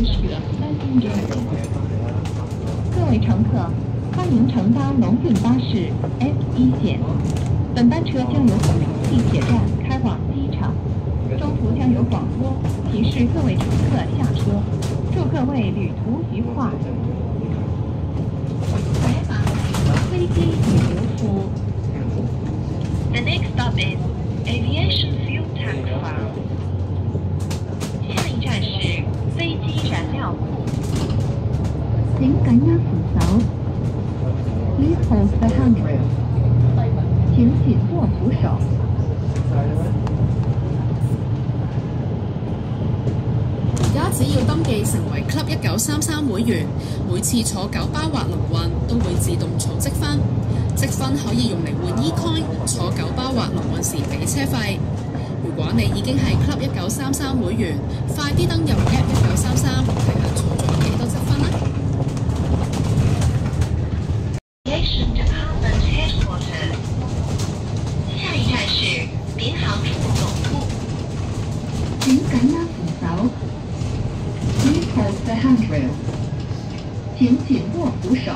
各位乘客，欢迎乘搭龙运巴士 F1线。本班车将由地铁站开往机场，中途将有广播提示各位乘客下车。祝各位旅途愉快。飞机与油服。The next stop is Aviation Fuel Tank Farm。下一站是飞机燃料库。请紧握扶手。Please hold the handrail。请紧握扶手。而家只要登記成為 Club 1933會員，每次坐九巴或龍運都會自動儲積分，積分可以用嚟換 eCoin， 坐九巴或龍運時俾車費。如果你已經係 Club 1933會員，快啲登入 App 1933，睇下儲咗幾多積分啦！下一站是民航處總部。請緊握扶手。Please hold the handrail。請緊握扶手。